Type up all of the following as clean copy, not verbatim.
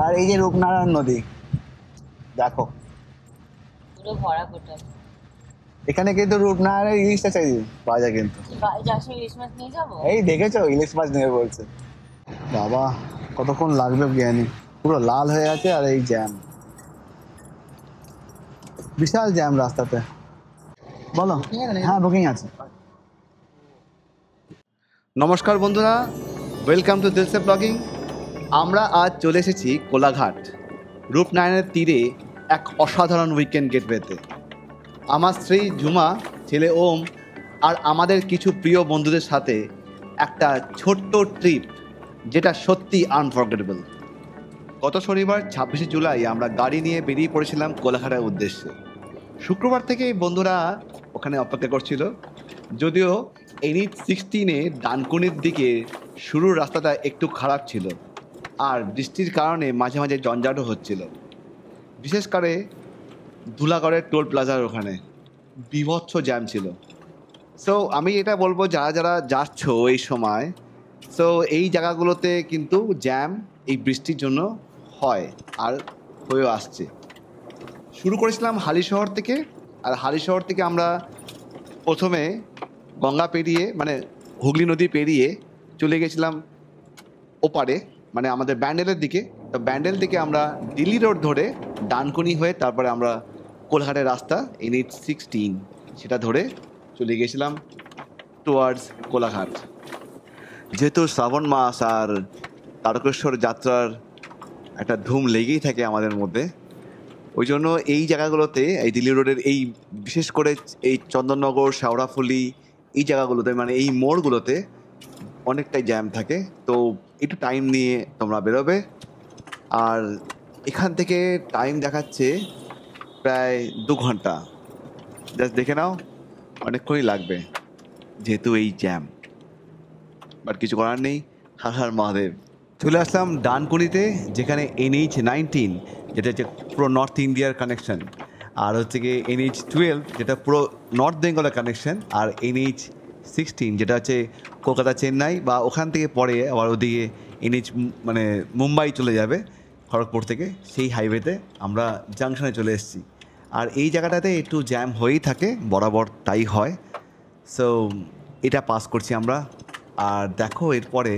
আর এই যে রূপনারায়ণ নদী দেখো পুরো ভরা কোটা। এখানে কিন্তু রূপনারায়ণ ইলিশটা চাই পাওয়া যায় কিন্তু। যাসনি ইলিশ মাছ নিয়ে যাবো? এই দেখেছো ইলিশ মাছ নেবে বলছে। বাবা কতক্ষণ লাগবে জ্ঞানী, পুরো লাল হয়ে আছে আর এই জ্যাম, বিশাল জ্যাম রাস্তাতে। বলো। হ্যাঁ বুকিং আছে। নমস্কার বন্ধুরা, ওয়েলকাম টু দিলসে ব্লগিং। আমরা আজ চলে এসেছি কোলাঘাট রূপনারায়ণের তীরে এক অসাধারণ উইকেন্ড গেটওয়েতে। আমার স্ত্রী ঝুমা, ছেলে ওম আর আমাদের কিছু প্রিয় বন্ধুদের সাথে একটা ছোট্ট ট্রিপ যেটা সত্যি আনফরগেটেবল। গত শনিবার 26শে জুলাই আমরা গাড়ি নিয়ে বেরিয়ে পড়েছিলাম কোলাঘাটের উদ্দেশ্যে। শুক্রবার থেকে বন্ধুরা ওখানে অপেক্ষা করছিল, যদিও NH 16-এ ডানকুনির দিকে শুরুর রাস্তাটা একটু খারাপ ছিল আর বৃষ্টির কারণে মাঝে মাঝে জঞ্জাটও হচ্ছিল। বিশেষ করে ধুলাগড়ের টোল প্লাজার ওখানে বীভৎস জ্যাম ছিল। সো আমি এটা বলবো যারা যারা যাচ্ছ এই সময়, সো এই জায়গাগুলোতে কিন্তু জ্যাম এই বৃষ্টির জন্য হয় আর হয়েও আসছে। শুরু করেছিলাম হালিশহর থেকে, আর হালিশহর থেকে আমরা প্রথমে গঙ্গা পেরিয়ে মানে হুগলি নদী পেরিয়ে চলে গেছিলাম ওপারে মানে আমাদের ব্যান্ডেলের দিকে। তো ব্যান্ডেল থেকে আমরা দিল্লি রোড ধরে ডানকুনি হয়ে তারপরে আমরা কোলাঘাটের রাস্তা NH 16 সেটা ধরে চলে গেছিলাম টুয়ার্ডস কোলাঘাট। যেহেতু শ্রাবণ মাস আর তারকেশ্বর যাত্রার একটা ধুম লেগেই থাকে আমাদের মধ্যে, ওই জন্য এই জায়গাগুলোতে এই দিল্লি রোডের এই বিশেষ করে এই চন্দননগর, শেওড়াফুলি এই জায়গাগুলোতে মানে এই মোড়গুলোতে অনেকটাই জ্যাম থাকে। তো একটু টাইম নিয়ে তোমরা বেরোবে। আর এখান থেকে টাইম দেখাচ্ছে প্রায় 2 ঘন্টা, জাস্ট দেখে নাও অনেকক্ষণই লাগবে যেহেতু এই জ্যাম। বাট কিছু করার নেই, হর হর মহাদেব। চলে আসলাম ডানকুনিতে, যেখানে NH 19 যেটা হচ্ছে পুরো নর্থ ইন্ডিয়ার কানেকশন, আর হচ্ছে গিয়ে NH 12 যেটা পুরো নর্থ বেঙ্গলের কানেকশন, আর NH 16 যেটা হচ্ছে কলকাতা চেন্নাই বা ওখান থেকে পরে আবার ওদিকে NH মানে মুম্বাই চলে যাবে খড়গপুর থেকে। সেই হাইওয়েতে আমরা জাংশনে চলে এসেছি। আর এই জায়গাটাতে একটু জ্যাম হয়েই থাকে, বরাবর তাই হয়। সো এটা পাস করছি আমরা। আর দেখো এরপরে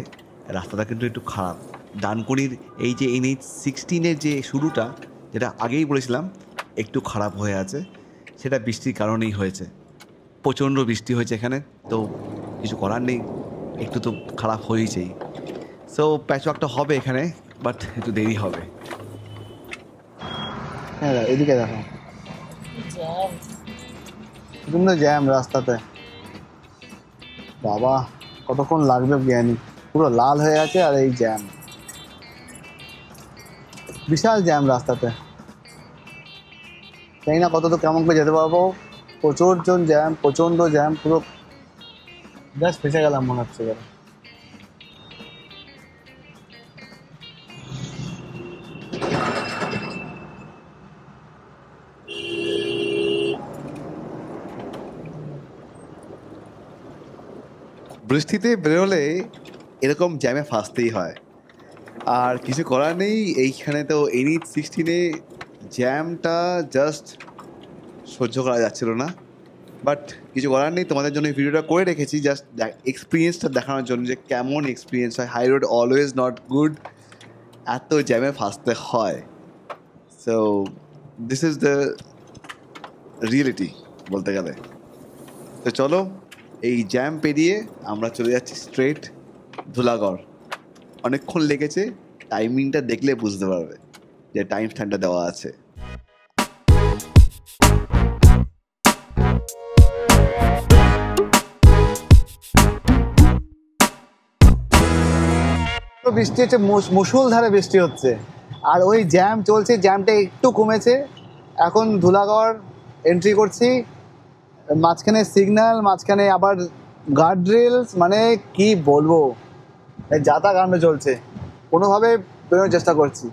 রাস্তাটা কিন্তু একটু খারাপ। ডানকুনির এই যে NH 16-এর যে শুরুটা, যেটা আগেই বলেছিলাম একটু খারাপ হয়ে আছে, সেটা বৃষ্টির কারণেই হয়েছে। প্রচণ্ড বৃষ্টি হয়েছে এখানে, তো কিছু করার নেই, একটু তো খারাপ হয়েছেই। সো প্যাচওয়ার্কটা হবে এখানে, বাট একটু দেরি হবে। হ্যাঁ এদিকে দেখো জ্যাম, প্রচণ্ড জ্যাম রাস্তাতে। বাবা কতক্ষণ লাগবে জ্ঞানী, পুরো লাল হয়ে আছে আর এই জ্যাম, বিশাল জ্যাম রাস্তাতে। জানি না কত তো কেমন করে যেতে পারবো, প্রচুর জন জ্যাম, প্রচণ্ড জ্যাম, পুরো জাস্ট ফেসে গেলাম মনে হচ্ছে। বৃষ্টিতে বেরোলে এরকম জ্যামে ফাঁসতেই হয়, আর কিছু করার নেই। এইখানে তো NH 16-এ জ্যামটা জাস্ট সহ্য করা যাচ্ছিল না, বাট কিছু করার নেই। তোমাদের জন্য এই ভিডিওটা করে রেখেছি জাস্ট এক্সপিরিয়েন্সটা দেখানোর জন্য যে কেমন এক্সপিরিয়েন্স হয়। High road always not good, এত জ্যামে ফাঁসতে হয়। So this is the reality বলতে গেলে। তো চলো এই জ্যাম পেরিয়ে আমরা চলে যাচ্ছি স্ট্রেট ধুলাগড়। অনেকক্ষণ লেগেছে, টাইমিংটা দেখলে বুঝতে পারবে যে টাইম স্ট্যান্ডটা দেওয়া আছে। বৃষ্টি হচ্ছে, মুষলধারে বৃষ্টি হচ্ছে, আর ওই জ্যাম চলছে। জ্যামটা একটু কমেছে, এখন ধুলাগড় এন্ট্রি করছি। মাঝখানে সিগন্যাল, মাঝখানে আবার গার্ড রেলস, মানে কি বলবো, যাতা কাণ্ড চলছে। কোনোভাবে বেরোনোর চেষ্টা করছি।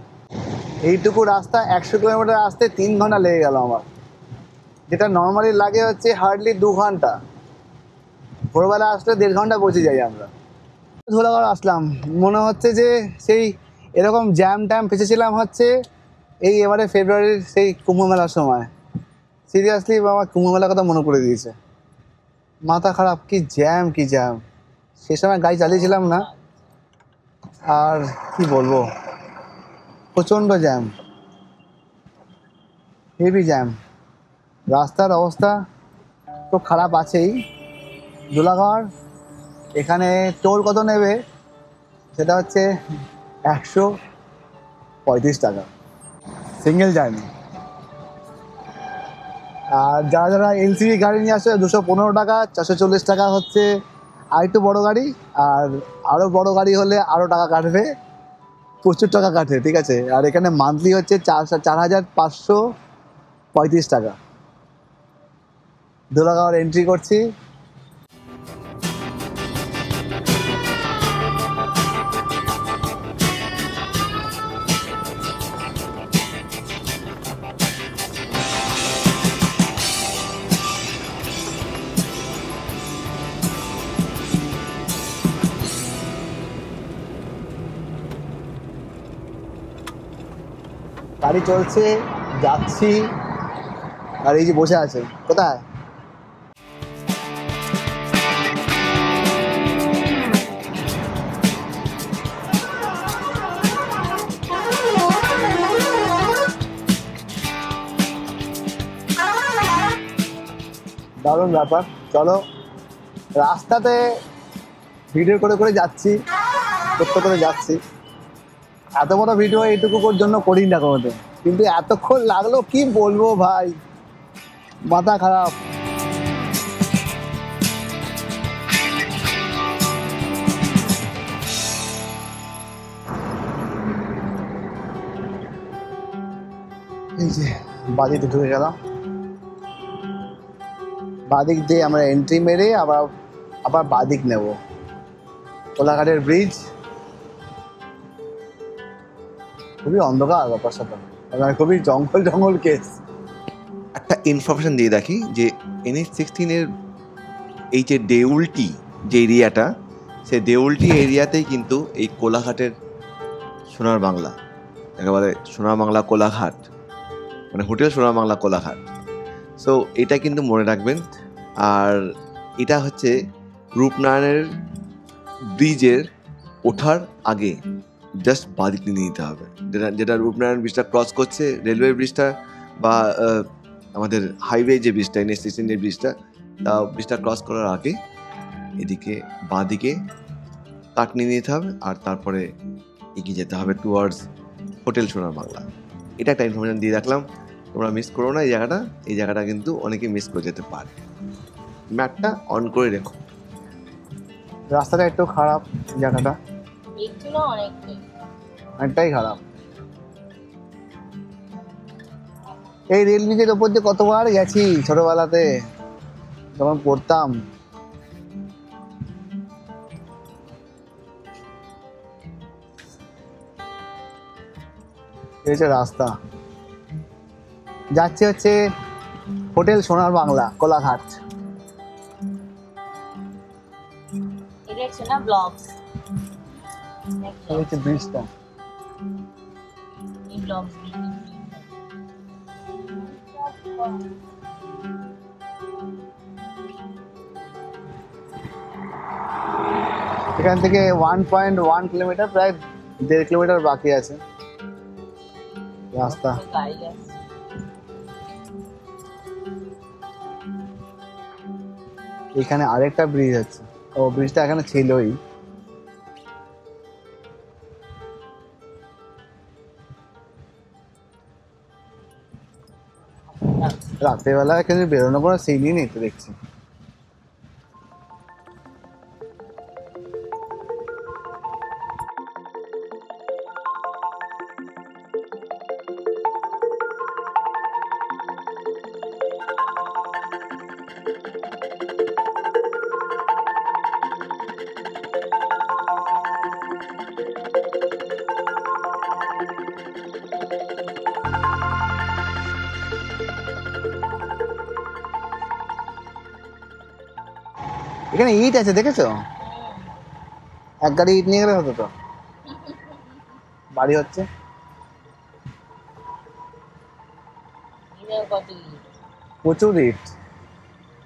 এইটুকু রাস্তা 100 কিলোমিটার আসতে 3 ঘন্টা লেগে গেল আমার, যেটা নর্মালি লাগে হচ্ছে হার্ডলি 2 ঘন্টা। ভোরবেলা আসলে 1.5 ঘন্টা পৌঁছে যাই আমরা। ধুলাগড় আসলাম, মনে হচ্ছে যে সেই এরকম জ্যাম ট্যাম ফেসেছিলাম হচ্ছে এই এবারে ফেব্রুয়ারির সেই কুম্ভ মেলার সময়। সিরিয়াসলি বাবা, কুম্ভ মেলার কথা মনে করে দিয়েছে। মাথা খারাপ, কি জ্যাম কি জ্যাম। সে সময় গাড়ি চালিয়েছিলাম না, আর কি বলবো, প্রচণ্ড জ্যাম, হেভি জ্যাম। রাস্তার অবস্থা তো খারাপ আছেই। ধুলাগড় এখানে টোল কত নেবে সেটা হচ্ছে 135 টাকা সিঙ্গেল জার্নি। আর যারা যারা এলসিভি গাড়ি নিয়ে আসে 215 টাকা, 440 টাকা হচ্ছে আর একটু বড়ো গাড়ি। আর আরও বড়ো গাড়ি হলে আরও টাকা কাটবে, প্রচুর টাকা কাটে, ঠিক আছে। আর এখানে মান্থলি হচ্ছে 4,535 টাকা। ধুলাগড় এন্ট্রি করছি। গাড়ি চলছে, যাচ্ছি, আর এই যে বসে আছে কোথায়। দারুণ ব্যাপার। চলো, রাস্তাতে ভিডিও করে করে যাচ্ছি, করতে করে যাচ্ছি। এত বড় ভিডিও এইটুকুর জন্য করি না কোনোদিন, কিন্তু এতক্ষণ লাগলো কি বলবো ভাই, মাথা খারাপ। এই যে বাদিকে ঢুকে গেলাম, বাদিক দিয়ে আমরা এন্ট্রি মেরে আবার আবার বাদিক নেব। কোলাঘাটের ব্রিজ, খুবই অন্ধকার ব্যাপার সাথে, মানে খুবই জঙ্গল জঙ্গল কেস। একটা ইনফরমেশন দিয়ে রাখি যে NH-16-এর এই যে দেউলটি যে এরিয়াটা, সেই দেউলটি এরিয়াতেই কিন্তু এই কোলাঘাটের সোনার বাংলা, একেবারে সোনার বাংলা কোলাঘাট, মানে হোটেল সোনার বাংলা কোলাঘাট। সো এটা কিন্তু মনে রাখবেন। আর এটা হচ্ছে রূপনারায়ণের ব্রিজের ওঠার আগে জাস্ট বাদিক নিয়ে নিতে হবে, যেটা রূপনারায়ণ ব্রিজটা ক্রস করছে, রেলওয়ে ব্রিজটা বা আমাদের হাইওয়ে যে ব্রিজটা, NH-16 যে ব্রিজটা, তা ব্রিজটা ক্রস করার আগে এদিকে বাঁদিকে কাট নিয়ে নিতে হবে, আর তারপরে এগিয়ে যেতে হবে টুয়ার্ডস হোটেল সোনার বাংলা। এটা একটা ইনফরমেশন দিয়ে রাখলাম, তোমরা মিস করো না। এই জায়গাটা কিন্তু অনেকে মিস করে যেতে পারে। ম্যাপটা অন করে রেখো। রাস্তাটা একটু খারাপ, জায়গাটা একটু না অনেকটাই। অনেকটাই খারাপ। এই রেল ব্রিজের ওপর দিয়ে কতবার গেছি ছোটবেলাতে যখন পড়তাম। এই হচ্ছে রাস্তা, যাচ্ছে হচ্ছে হোটেল সোনার বাংলা কোলাঘাট। এটা হচ্ছে না ব্লগস, এই হচ্ছে ব্রিজটা। এই ব্লগস এখান থেকে 1.1 কিলোমিটার, প্রায় 1.5 কিলোমিটার বাকি আছে রাস্তা। গাড়ি যাচ্ছে। এখানে আরেকটা ব্রিজ আছে, ও ব্রিজটা এখানে ছিলই। রাত্রেবেলা এখানে বেরোনো কোনো সিনই নেই তো দেখছি। এখানে ইট আছে দেখেছো, এক গাড়ি ইট নিয়ে গেলে হতো তো, বাড়ি হচ্ছে। এদের কত ইট। প্রচুর ইট।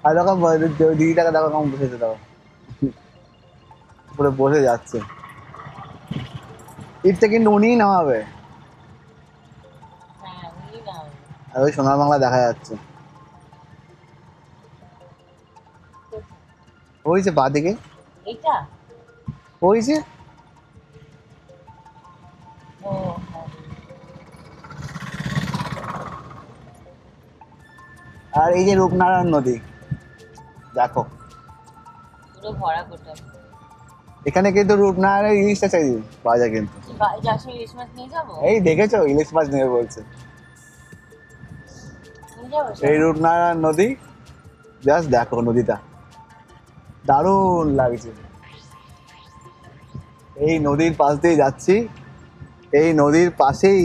আর দেখো দিদিটাকে দেখো কেমন বসেছে, দেখো পুরো বসে যাচ্ছে। ইটটা কিন্তু উনিই নামাবে। হ্যাঁ উনি না। আর ওই সোনার বাংলা দেখা যাচ্ছে, ওই যে বাঁদিকে, এটা ওই যে ও হ্যাঁ। আর এই যে রূপনারায়ণ নদী দেখো। পুরো ভরা কোটা। এখানে কিন্তু রূপনারায়ণের ইলিশটা চাই পাওয়া যায় কিন্তু। যার সময় ইলিশ মাছ নিয়ে যাবো। এই দেখেছো ইলিশ মাছ নেবে বলছে। নিয়ে যাবো এই রূপনারায়ণ নদী, জাস্ট দেখো নদীটা দারুণ লাগছে। এই নদীর পাশ দিয়ে যাচ্ছি, এই নদীর পাশেই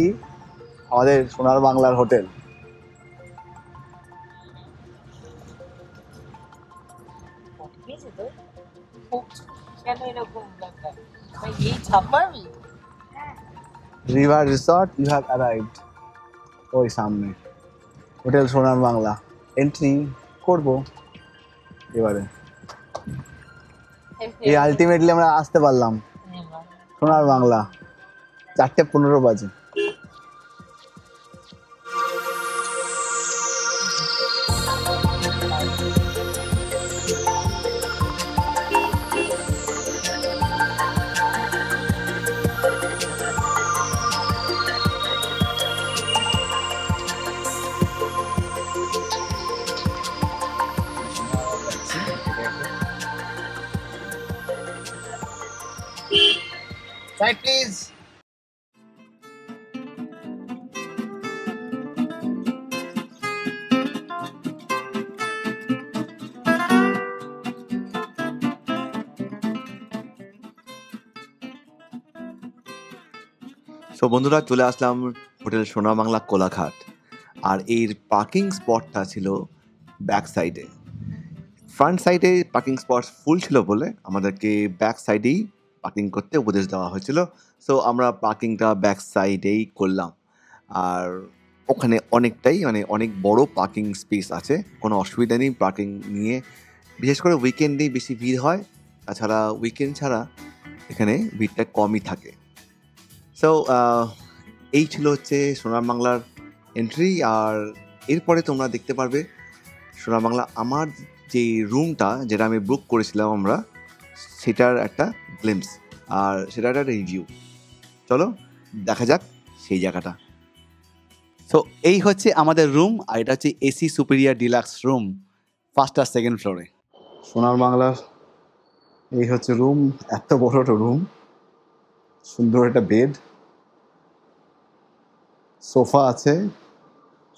আমাদের সোনার বাংলার হোটেল। বুঝেছি তো। কেন এরকম ব্যাপার? ভাই এই ঝাপ মারবি? River resort you have arrived. ওই সামনে হোটেল সোনার বাংলা, এন্ট্রি করব এবারে। এই আলটিমেটলি আমরা আসতে পারলাম সোনার বাংলা। 4:15 বাজে। Side please. সো বন্ধুরা, চলে আসলাম হোটেল সোনা বাংলা কোলাঘাট। আর এর পার্কিং স্পটটা ছিল ব্যাক সাইডে। ফ্রন্ট সাইডে পার্কিং স্পট ফুল ছিল বলে আমাদেরকে ব্যাক সাইডেই পার্কিং করতে উপদেশ দেওয়া হয়েছিল। সো আমরা পার্কিংটা ব্যাক সাইডেই করলাম। আর ওখানে অনেকটাই অনেক বড় পার্কিং স্পেস আছে, কোনো অসুবিধা নেই পার্কিং নিয়ে। বিশেষ করে উইকেন্ডেই বেশি ভিড় হয়, তাছাড়া উইকেন্ড ছাড়া এখানে ভিড়টা কমই থাকে। সো এই ছিল হচ্ছে সোনার বাংলার এন্ট্রি। আর এরপরে তোমরা দেখতে পারবে সোনার বাংলা আমার যে রুমটা যেটা আমি বুক করেছিলাম আমরা, সেটার একটা গ্লিমস আর সেটার একটা রিভিউ। চলো দেখা যাক সেই জায়গাটা। সো এই হচ্ছে আমাদের রুম, আর এটা হচ্ছে AC superior deluxe room, first আর সেকেন্ড ফ্লোরে। সোনার বাংলার এই হচ্ছে রুম, এত বড় একটা রুম, সুন্দর একটা বেড, সোফা আছে,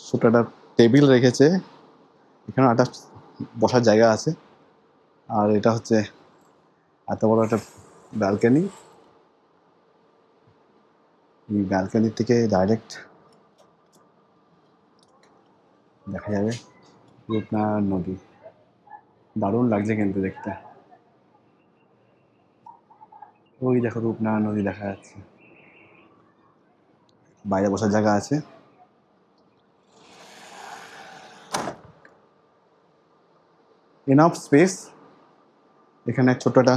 ছোট একটা টেবিল রেখেছে, এখানে একটা বসার জায়গা আছে। আর এটা হচ্ছে এত বড় একটা ব্যালকনি, এই ব্যালকনি থেকে ডাইরেক্ট দেখা যাবে রূপনারায়ণ নদী। দারুণ লাগছে কিন্তু দেখতে। ওই দেখো রূপনারায়ণ নদী দেখা যাচ্ছে, বাইরে বসার জায়গা আছে। এনাফ স্পেস, এখানে ছোট একটা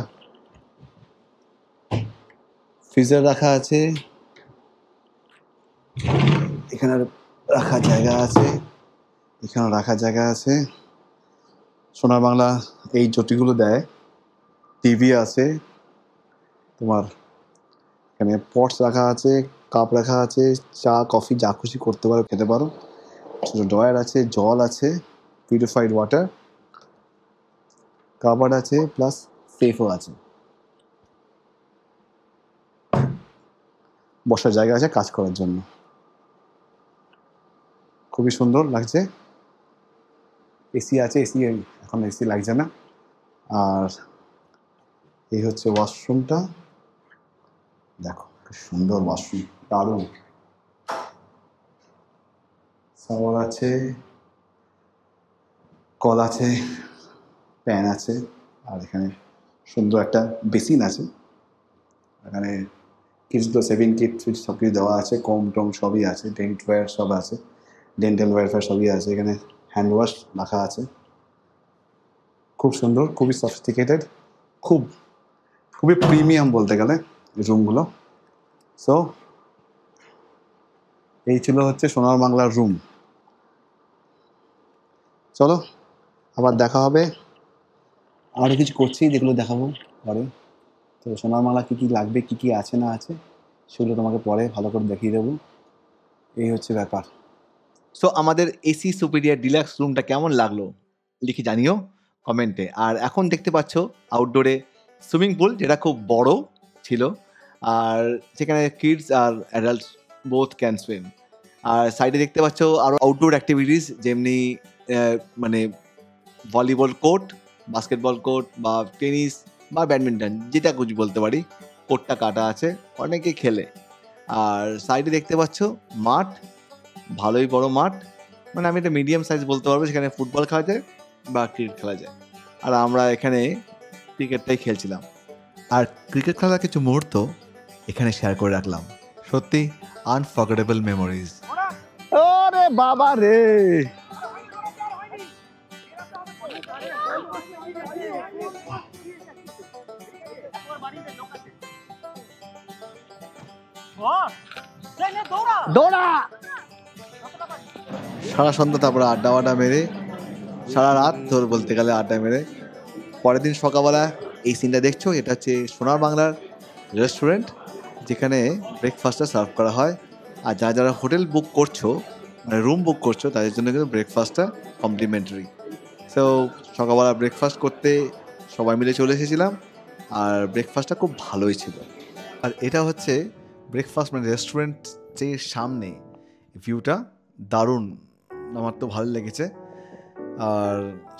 ফ্রিজার রাখা আছে, এখানে রাখার জায়গা আছে, এখানে রাখার জায়গা আছে। সোনার বাংলা এই জটিগুলো দেয়, টিভি আছে, তোমার এখানে পটস রাখা আছে, কাপ রাখা আছে, চা কফি যা খুশি করতে পারো, খেতে পারো। ছোট ড্রয়ার আছে, জল আছে, পিউরিফাইড ওয়াটার, কাবার্ড আছে, প্লাস সেফও আছে, বসার জায়গা আছে কাজ করার জন্য। খুবই সুন্দর লাগছে। এসি আছে, এসি এখন এসি লাগছে না। আর এই হচ্ছে ওয়াশরুমটা, দেখো কি সুন্দর ওয়াশরুম, দারুণ। শাওয়ার আছে, কল আছে, প্যান আছে, আর এখানে সুন্দর একটা বেসিন আছে। এখানে কিডসগুলো সেভিং কিট সব কিছু দেওয়া আছে, কম টম সবই আছে, ডেন্ট ওয়্যার সব আছে, ডেন্টাল ওয়্যার ফেয়ার সবই আছে। এখানে হ্যান্ড ওয়াশ রাখা আছে, খুব সুন্দর, খুবই সফিস্টিকেটেড, খুবই প্রিমিয়াম বলতে গেলে রুমগুলো। সো এই ছিল হচ্ছে সোনার বাংলার রুম। চলো আবার দেখা হবে, আরও কিছু করছি যেগুলো দেখাবো পরে। তো সোনার বাংলা কী কী লাগবে, কী কী আছে না আছে, সেগুলো তোমাকে পরে ভালো করে দেখিয়ে দেবো। এই হচ্ছে ব্যাপার। সো আমাদের এসি সুপিরিয়ার ডিলাক্স রুমটা কেমন লাগলো লিখে জানিও কমেন্টে। আর এখন দেখতে পাচ্ছ আউটডোরে সুইমিং পুল, যেটা খুব বড় ছিল, আর সেখানে কিডস আর অ্যাডাল্টস বোথ ক্যান সুইম। আর সাইডে দেখতে পাচ্ছ আরও আউটডোর অ্যাক্টিভিটিস, যেমনি মানে ভলিবল কোর্ট, বাস্কেটবল কোর্ট বা টেনিস বা ব্যাডমিন্টন, যেটা কিছু বলতে পারি, কোর্টটা কাটা আছে, অনেকে খেলে। আর সাইডে দেখতে পাচ্ছ মাঠ, ভালোই বড় মাঠ, মানে আমি এটা মিডিয়াম সাইজ বলতে পারবো, সেখানে ফুটবল খেলা যায় বা ক্রিকেট খেলা যায়। আর আমরা এখানে ক্রিকেটটাই খেলছিলাম, আর ক্রিকেট খেলার কিছু মুহূর্ত এখানে শেয়ার করে রাখলাম। সত্যি আনফরগেটেবল মেমোরিজ। ওরে বাবা রে, দৌড়া সারা সন্ধ্যা, তারপরে আড্ডা মেরে, সারা রাত ধরে বলতে গেলে আড্ডা মেরে, পরের দিন সকালবেলা এই সিনটা দেখছো, এটা হচ্ছে সোনার বাংলার রেস্টুরেন্ট, যেখানে ব্রেকফাস্টটা সার্ভ করা হয়। আর যারা হোটেল বুক করছো, মানে রুম বুক করছো, তাদের জন্য কিন্তু ব্রেকফাস্টটা কমপ্লিমেন্টারি। সো সকালবেলা ব্রেকফাস্ট করতে সবাই মিলে চলে এসেছিলাম, আর ব্রেকফাস্টটা খুব ভালোই ছিল। আর এটা হচ্ছে ব্রেকফাস্ট, মানে রেস্টুরেন্ট যে সামনে ভিউটা দারুণ, আমার তো ভালো লেগেছে। আর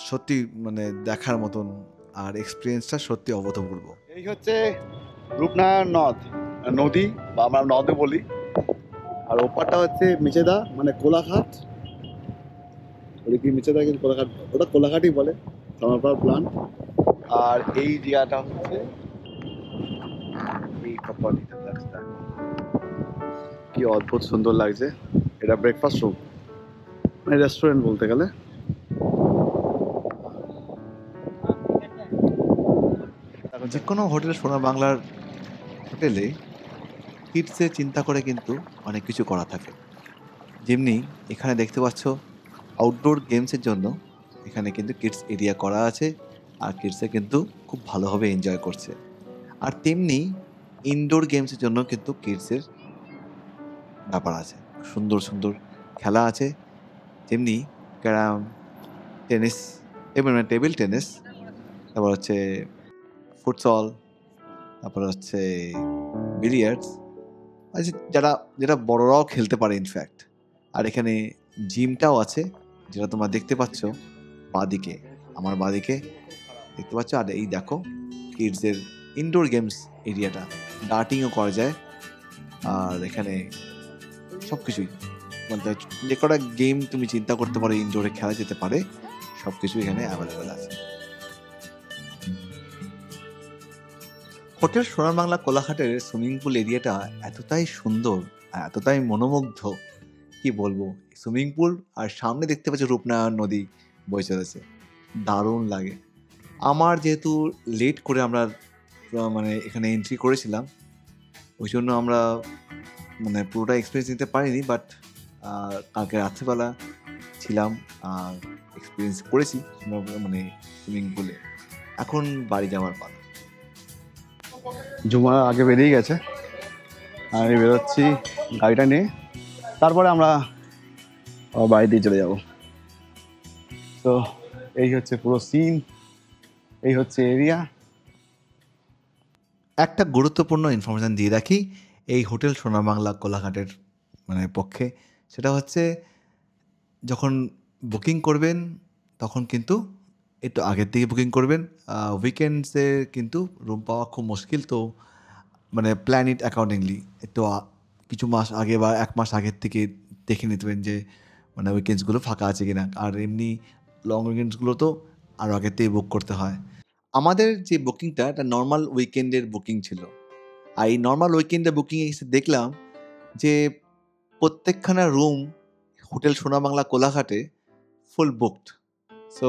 সত্যি মানে দেখার মতন, আর এক্সপিরিয়েন্সটা সত্যি অভূতপূর্ব। এই হচ্ছে রূপনারায়ণ নদী, বা আমরা নদে বলি। আর ওপারটা হচ্ছে মেচেদা, মানে কোলাঘাট। ওটা কি মেচেদা কিন্তু কোলাঘাট, ওটা কোলাঘাটই বলে, থামারপাড়া প্ল্যান। আর এই জায়গাটা হচ্ছে এই প্রপার্টিটা, কি অদ্ভুত সুন্দর লাগছে। এটা ব্রেকফাস্ট রুম, মানে রেস্টুরেন্ট বলতে গেলে। যে কোনো হোটেল, সোনার বাংলার হোটেলে কিডসের চিন্তা করে কিন্তু অনেক কিছু করা থাকে। যেমনি এখানে দেখতে পাচ্ছ আউটডোর গেমসের জন্য এখানে কিন্তু কিডস এরিয়া করা আছে, আর কিডসে কিন্তু খুব ভালোভাবে এনজয় করছে। আর তেমনি ইনডোর গেমসের জন্য কিন্তু কিডসের ব্যাপার আছে, সুন্দর সুন্দর খেলা আছে, যেমনি ক্যারাম, টেনিস, এবং টেবিল টেনিস, তারপর হচ্ছে ফুটসল, তারপর হচ্ছে বিলিয়ার্ডস, যেটা বড়রাও খেলতে পারে ইনফ্যাক্ট। আর এখানে জিমটাও আছে, যেটা তোমরা দেখতে পাচ্ছ বাঁদিকে, আমার বাঁদিকে দেখতে পাচ্ছ। আর এই দেখো কিডসের ইনডোর গেমস এরিয়াটা, ডার্টিংও করা যায়। আর এখানে সব কিছুই, মানে যে কটা গেম তুমি চিন্তা করতে পারো ইনডোরে খেলা যেতে পারে, সব কিছু এখানে অ্যাভেলেবেল আছে। হোটেল সোনার বাংলা কোলাঘাটের সুইমিং পুল এরিয়াটা এতটাই সুন্দর আর এতটাই মনোমুগ্ধ, কি বলবো। সুইমিং পুল আর সামনে দেখতে পাচ্ছি রূপনারায়ণ নদী বয়ে চলেছে, দারুণ লাগে। আমার যেহেতু লেট করে আমরা মানে এখানে এন্ট্রি করেছিলাম, ওই জন্য আমরা মানে পুরোটা এক্সপিরিয়েন্স নিতে পারিনি, বাট কালকে রাত্রিবেলা ছিলাম আর এক্সপিরিয়েন্স করেছি মানে সুইমিং পুলে। এখন বাড়ি যাওয়ার পালা। জুমা আগে বেরিয়ে গেছে, আমি বেরোচ্ছি গাড়িটা নিয়ে, তারপরে আমরা বাড়িতে চলে যাব। তো এই হচ্ছে পুরো সিন, এই হচ্ছে এরিয়া। একটা গুরুত্বপূর্ণ ইনফরমেশান দিয়ে রাখি এই হোটেল সোনার বাংলা কোলাঘাটের মানে পক্ষে, সেটা হচ্ছে যখন বুকিং করবেন তখন কিন্তু একটু আগের থেকে বুকিং করবেন। উইকেন্ডসে কিন্তু রুম পাওয়া খুব মুশকিল, তো মানে প্ল্যান ইট অ্যাকর্ডিংলি। একটু কিছু মাস আগে বা এক মাস আগের থেকে দেখে নিতেন যে মানে উইকেন্ডসগুলো ফাঁকা আছে কিনা। আর এমনি লং উইকেন্ডসগুলো তো আরও আগের থেকে বুক করতে হয়। আমাদের যে বুকিংটা, এটা নর্মাল উইকেন্ডের বুকিং ছিল, আর এই নর্মাল উইকেন্ডে বুকিংয়ে এসে দেখলাম যে প্রত্যেকখানা রুম হোটেল সোনাবাংলা কোলাঘাটে full booked. So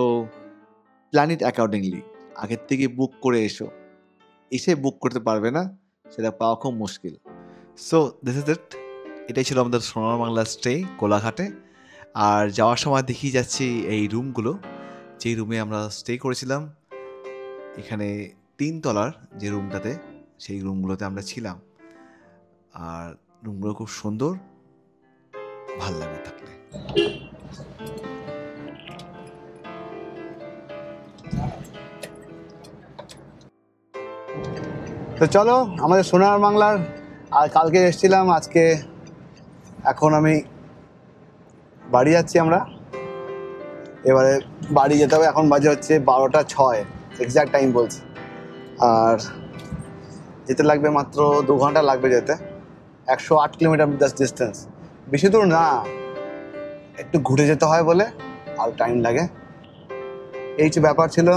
plan it accordingly, আগের থেকে বুক করে এসে বুক করতে পারবে না, সেটা পাওয়া খুব মুশকিল। সো দিস ইজ ইট, এটাই ছিল আমাদের সোনাবাংলা স্টে কোলাঘাটে। আর যাওয়ার সময় দেখিয়ে যাচ্ছি এই রুমগুলো, যেই রুমে আমরা স্টে করেছিলাম। এখানে 3 তলার যে রুমটাতে, সেই রুমগুলোতে আমরা ছিলাম। আর রুমগুলো খুব সুন্দর, ভাল লাগবে থাকলে। তো চলো আমাদের সোনার বাংলার, আর কালকে এসেছিলাম, আজকে এখন আমি বাড়ি যাচ্ছি। আমরা এবারে বাড়ি যেতে হবে, এখন বাজে হচ্ছে 12টা 6, এক্স্যাক্ট টাইম বলছি। আর যেতে লাগবে মাত্র 2 ঘন্টা লাগবে যেতে, 108 কিলোমিটার জাস্ট ডিস্টেন্স, বেশি দূর না, একটু ঘুরে যেতে হয় বলে আর টাইম লাগে। এই যে ব্যাপার ছিল।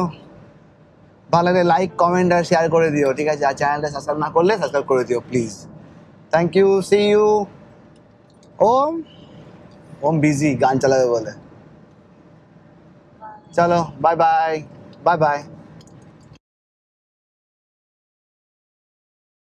ভালো লাগলে লাইক, কমেন্ট আর শেয়ার করে দিও, ঠিক আছে? আর চ্যানেলটা সাবস্ক্রাইব না করলে সাবস্ক্রাইব করে দিও please. Thank you, see you. ওম বিজি গান চালাবে বলে। চলো বাই বাই, বাই বাই।